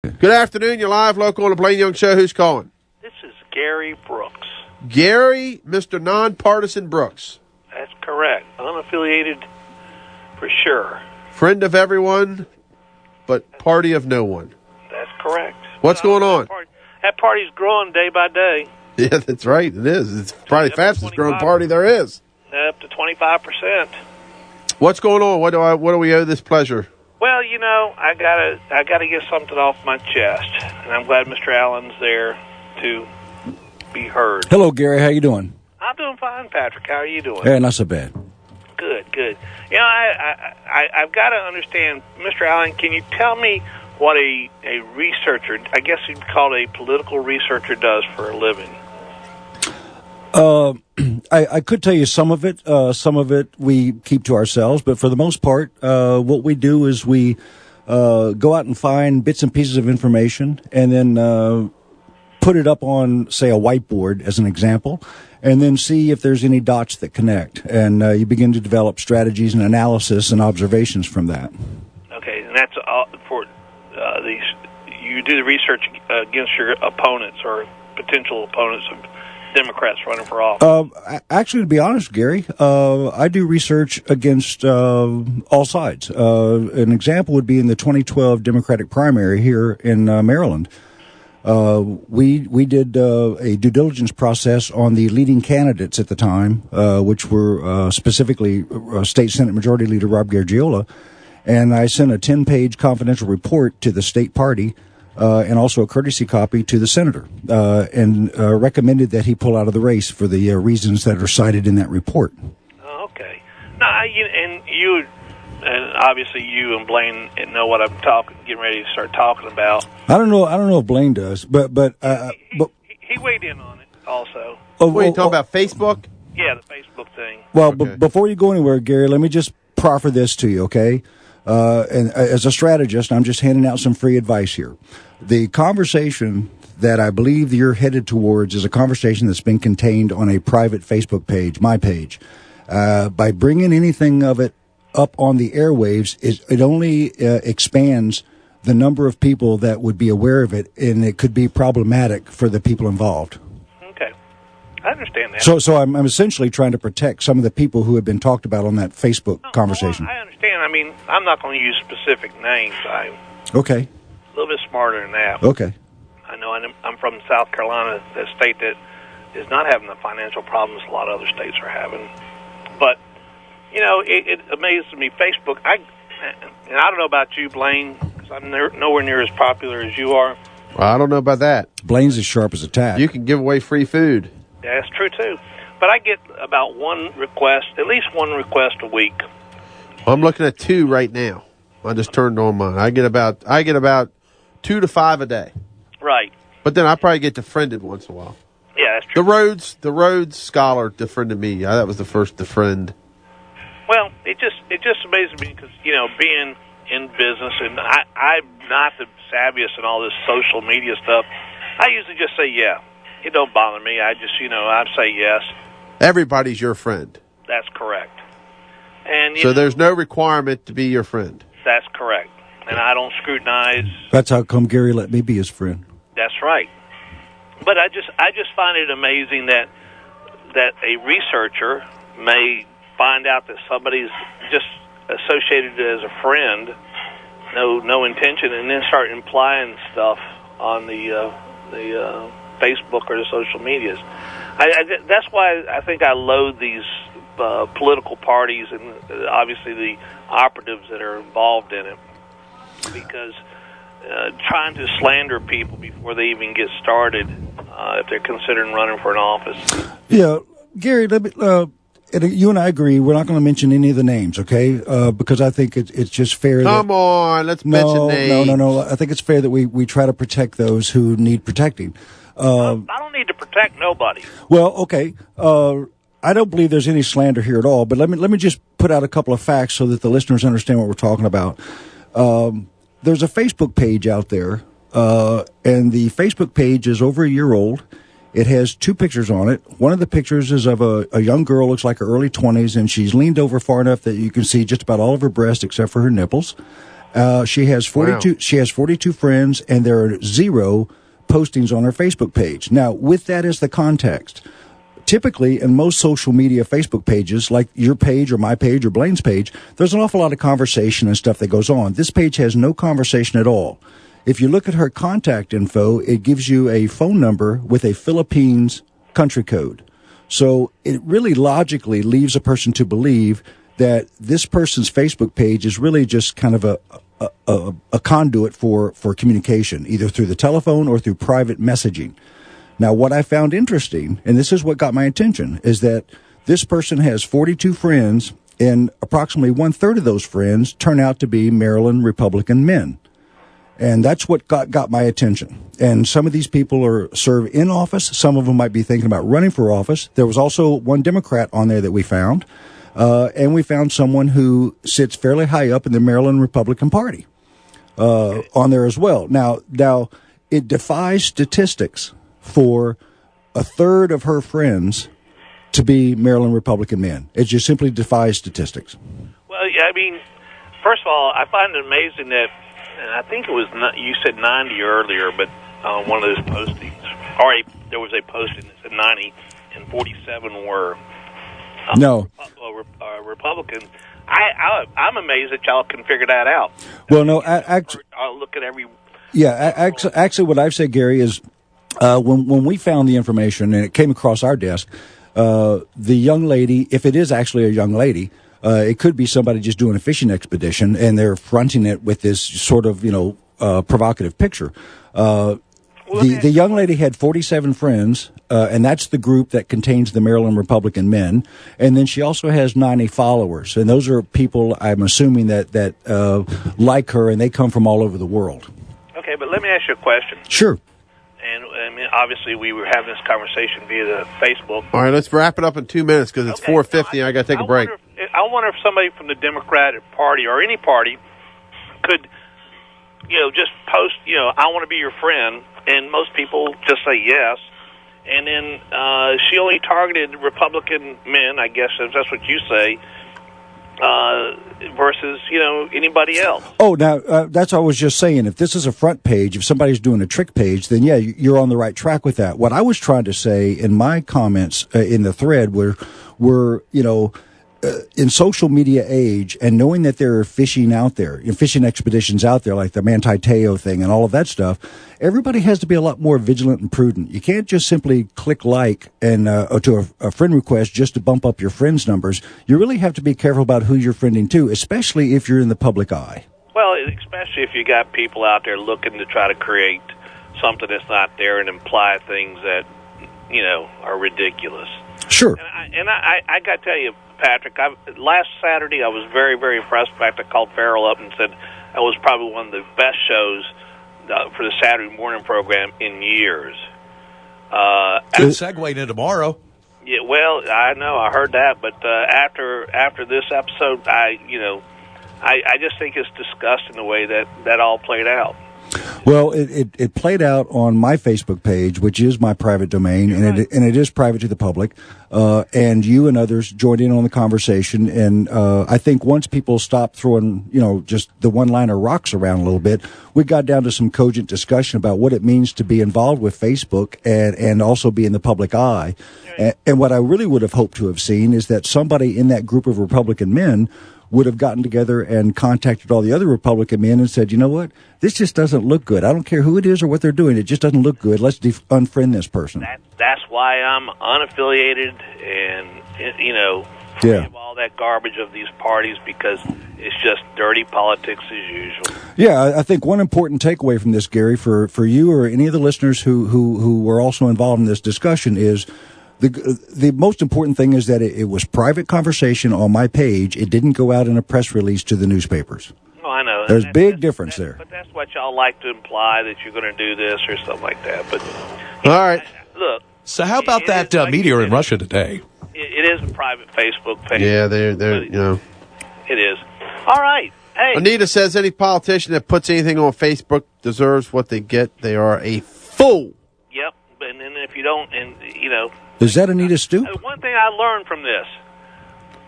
Good afternoon. You're live, local on the Blaine Young Show. Who's calling? This is Gary Brooks. Gary, Mr. Nonpartisan Brooks. That's correct. Unaffiliated for sure. Friend of everyone, but party of no one. That's correct. What's going on? That party's growing day by day. Yeah, that's right. It is. It's probably the fastest growing party there is. Up to 25%. What's going on? What do we owe this pleasure? Well, you know, I gotta get something off my chest, and I'm glad Mr. Allen's there to be heard. Hello, Gary. How you doing? I'm doing fine, Patrick. How are you doing? Yeah, not so bad. Good. You know, I've got to understand, Mr. Allen. Can you tell me what a researcher, I guess you'd call it a political researcher, does for a living? I could tell you some of it. Some of it we keep to ourselves, but for the most part, what we do is we go out and find bits and pieces of information and then put it up on, say, a whiteboard as an example, and then see if there's any dots that connect. And you begin to develop strategies and analysis and observations from that. Okay, and that's for these. You do the research against your opponents or potential opponents of Democrats running for office. Actually, to be honest, Gary, I do research against all sides. An example would be in the 2012 Democratic primary here in Maryland. We did a due diligence process on the leading candidates at the time, which were specifically State Senate Majority Leader Rob Garagiola, and I sent a 10-page confidential report to the state party and also a courtesy copy to the senator, and recommended that he pull out of the race for the reasons that are cited in that report. Okay. Now, and obviously you and Blaine know what I'm getting ready to start talking about. I don't know if Blaine does, but he weighed in on it also. What are you talking about, Facebook? Yeah, the Facebook thing. Well, okay. Before you go anywhere, Gary, let me just proffer this to you, okay? And as a strategist, I'm just handing out some free advice here. The conversation that I believe you're headed towards is a conversation that's been contained on a private Facebook page, my page. By bringing anything of it up on the airwaves, it only expands the number of people that would be aware of it, and it could be problematic for the people involved. Okay. I understand that. So I'm essentially trying to protect some of the people who have been talked about on that Facebook conversation. Well, I understand. I mean, I'm not going to use specific names. I'm okay. A little bit smarter than that. Okay. I know I'm from South Carolina, the state that is not having the financial problems a lot of other states are having. But, you know, it amazes me. Facebook, and I don't know about you, Blaine, because I'm nowhere near as popular as you are. Well, I don't know about that. Blaine's as sharp as a tack. You can give away free food. Yeah, that's true, too. But I get about at least one request a week. Well, I'm looking at 2 right now. I just turned on mine. I get about 2 to 5 a day. Right. But then I probably get defriended once in a while. Yeah, that's true. The Rhodes Scholar defriended me. That was the first defriend. Well, it just amazes me because, you know, being in business, and I'm not the savviest in all this social media stuff. I usually just say, yeah. It don't bother me. I just, I say yes. Everybody's your friend. That's correct. And so there's no requirement to be your friend. That's correct. And I don't scrutinize. That's how come Gary let me be his friend. That's right. But I just find it amazing that a researcher may find out that somebody's just associated as a friend, no intention, and then start implying stuff on the Facebook or the social medias. That's why I think I loathe these political parties and obviously the operatives that are involved in it, because trying to slander people before they even get started, if they're considering running for an office. Yeah, Gary, you and I agree. We're not going to mention any of the names, okay? Because I think it's just fair. Come on, let's mention names. No. I think it's fair that we try to protect those who need protecting. I don't need to protect nobody. Well, okay. I don't believe there's any slander here at all. But let me just put out a couple of facts so that the listeners understand what we're talking about. There's a Facebook page out there, and the Facebook page is over a year old. It has two pictures on it. One of the pictures is of a young girl, looks like her early 20s, and she's leaned over far enough that you can see just about all of her breast except for her nipples. She has 42. Wow. She has 42 friends, and there are 0 postings on her Facebook page. Now, with that as the context, typically in most social media Facebook pages, like your page or my page or Blaine's page, there's an awful lot of conversation and stuff that goes on. This page has no conversation at all. If you look at her contact info, it gives you a phone number with a Philippines country code. So it really logically leaves a person to believe that this person's Facebook page is really just kind of a conduit for communication, either through the telephone or through private messaging. Now, what I found interesting, and this is what got my attention, is that this person has 42 friends, and approximately 1/3 of those friends turn out to be Maryland Republican men. And that's what got my attention. And some of these people serve in office. Some of them might be thinking about running for office. There was also one Democrat on there that we found. And we found someone who sits fairly high up in the Maryland Republican Party on there as well. Now, it defies statistics for 1/3 of her friends to be Maryland Republican men. It just simply defies statistics. Well, yeah, I mean, first of all, I find it amazing that, and I think it was, you said 90 earlier, but on one of those postings, there was a posting that said 90 and 47 were Republican. I'm amazed that y'all can figure that out. Well, no, I'll look at every. Yeah, actually, what I've said, Gary, is when we found the information and it came across our desk, the young lady, if it is actually a young lady, it could be somebody just doing a fishing expedition, and they're fronting it with this sort of, provocative picture. The young lady had 47 friends, and that's the group that contains the Maryland Republican men. And then she also has 90 followers, and those are people, I'm assuming, that like her, and they come from all over the world. Okay, but let me ask you a question. Sure. And I mean, obviously, we were having this conversation via the Facebook. All right, let's wrap it up in 2 minutes because it's 4:50 and I got to take a break. I wonder if somebody from the Democratic Party or any party could, just post, I want to be your friend, and most people just say yes. And then she only targeted Republican men, I guess, if that's what you say, versus, anybody else. Oh, now, that's what I was just saying. If this is a front page, if somebody's doing a trick page, then, yeah, you're on the right track with that. What I was trying to say in my comments in the thread were in social media age, and knowing that there are fishing expeditions out there, like the Manti Te'o thing and all of that stuff, everybody has to be a lot more vigilant and prudent. You can't just simply click like and to a friend request just to bump up your friends' numbers. You really have to be careful about who you're friending to, especially if you're in the public eye. Well, especially if you got people out there looking to try to create something that's not there and imply things that, are ridiculous. Sure. And I got to tell you, Patrick, last Saturday I was very, very impressed. In fact, I called Farrell up and said that was probably one of the best shows for the Saturday morning program in years. Good segue into tomorrow. Yeah, well, I know, I heard that, but after this episode, I just think it's disgusting the way that all played out. Well, it played out on my Facebook page, which is my private domain, and it is private to the public. And you and others joined in on the conversation. And I think once people stopped throwing, just the one-liner rocks around a little bit, we got down to some cogent discussion about what it means to be involved with Facebook and also be in the public eye. And what I really would have hoped to have seen is that somebody in that group of Republican men would have gotten together and contacted all the other Republican men and said, you know what, this just doesn't look good. I don't care who it is or what they're doing. It just doesn't look good. Let's unfriend this person. That's why I'm unaffiliated and, of all that garbage of these parties, because it's just dirty politics as usual. Yeah, I think one important takeaway from this, Gary, for you or any of the listeners who were also involved in this discussion is the most important thing is that it was private conversation on my page. It didn't go out in a press release to the newspapers. Oh, I know. There's big difference there. But that's what y'all like to imply, that you're going to do this or something like that. But all right. Look. So how about that meteor in Russia today? It is a private Facebook page. Yeah, they're It is. All right. Hey. Anita says any politician that puts anything on Facebook deserves what they get. They are a fool. Yep. And then if you don't, Is that Anita Stoop? One thing I learned from this,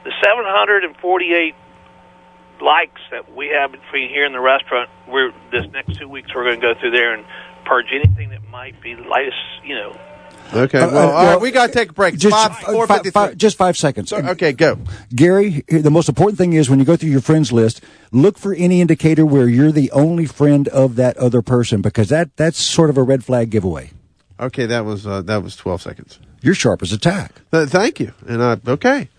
the 748 likes that we have between here and the restaurant, this next 2 weeks we're going to go through there and purge anything that might be less, Okay, well, all right, we got to take a break. It's Just 5 seconds. Okay, go. Gary, the most important thing is when you go through your friends list, look for any indicator where you're the only friend of that other person, because that's sort of a red flag giveaway. Okay, that was 12 seconds. You're sharp as a tack. Thank you. And okay.